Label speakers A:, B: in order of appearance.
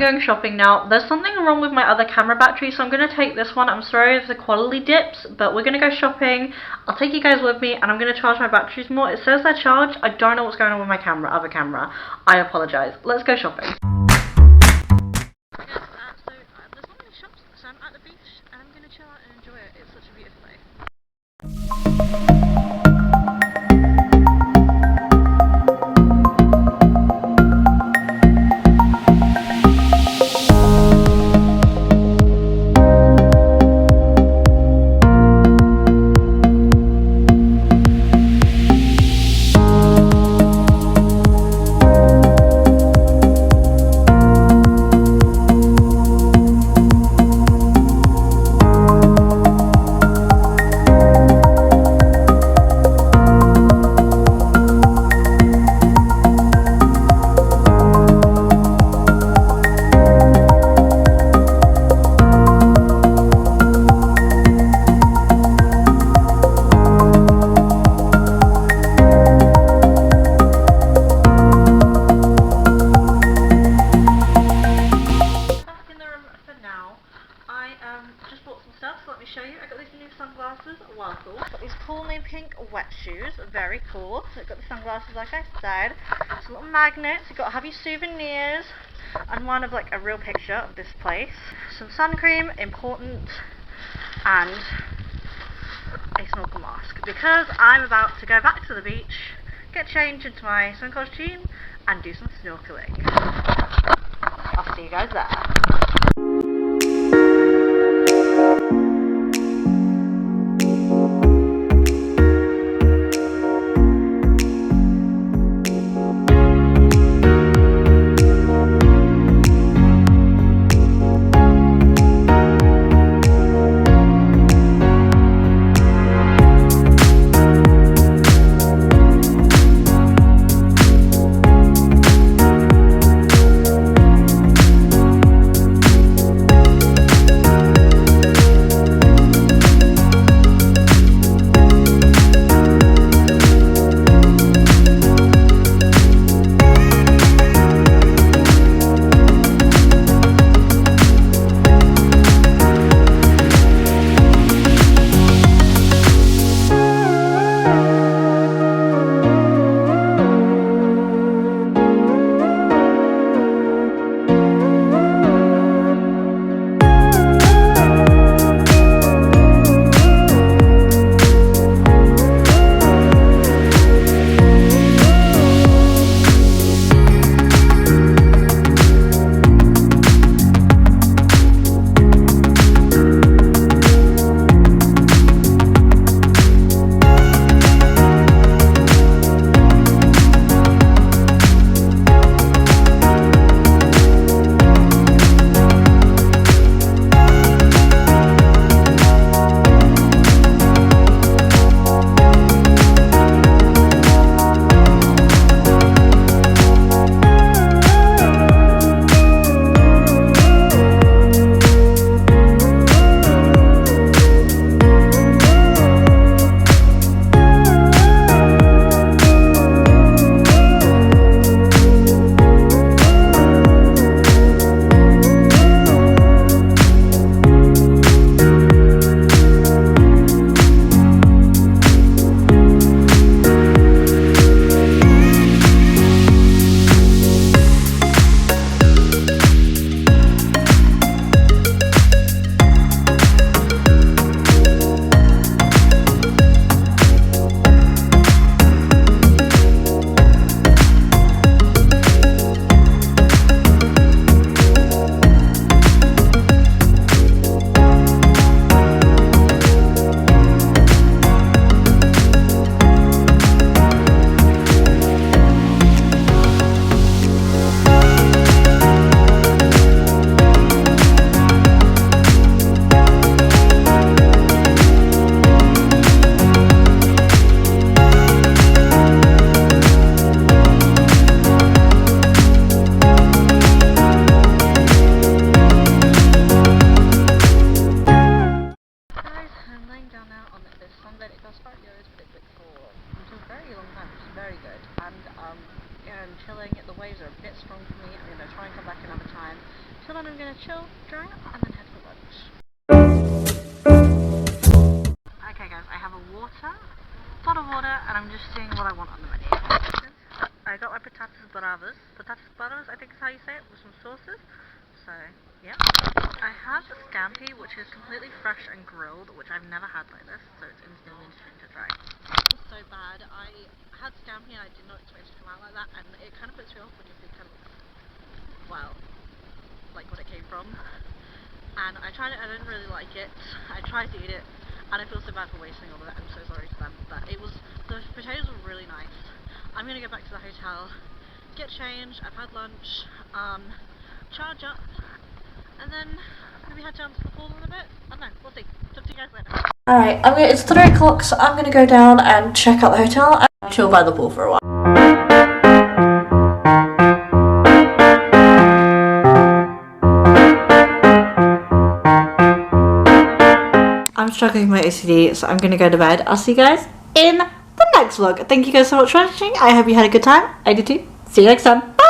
A: going shopping now. There's something wrong with my other camera battery, so I'm going to take this one. I'm sorry if the quality dips, but we're going to go shopping. I'll take you guys with me, and I'm going to charge my batteries more. It says they're charged. I don't know what's going on with my camera, other camera. I apologise. Let's go shopping. So there's not many shops, so I'm at the beach, and I'm going to chill out and enjoy it. It's such a beautiful day. Shoes, very cool. So I've got the sunglasses like I said, some little magnets, you've got to have your souvenirs, and one of like a real picture of this place, some sun cream, important, and a snorkel mask, because I'm about to go back to the beach, get changed into my swim costume, and do some snorkeling. I'll see you guys there. So then I'm going to chill, dry up, and then head for lunch. Okay guys, I have a pot of water, and I'm just seeing what I want on the menu. I got my patatas bravas, I think is how you say it, with some sauces. So, yeah. I have a scampi, which is completely fresh and grilled, which I've never had like this, so it's instantly to try. It's so bad. I had scampi and I did not expect it to come out like that, and it kind of puts me off when you see kind of, well, like what it came from. And I tried it, I didn't really like it. I tried to eat it, and I feel so bad for wasting all of it. I'm so sorry to them, but the potatoes were really nice. I'm gonna go back to the hotel, get changed, I've had lunch, charge up, and then maybe head down to the pool in a bit. I don't know, we'll see. Talk to you guys later. Alright, it's 3 o'clock, so I'm gonna go down and check out the hotel and chill by the pool for a while. I'm struggling with my OCD, so I'm gonna go to bed. I'll see you guys in the next vlog. Thank you guys so much for watching. I hope you had a good time. I did too. See you next time. Bye!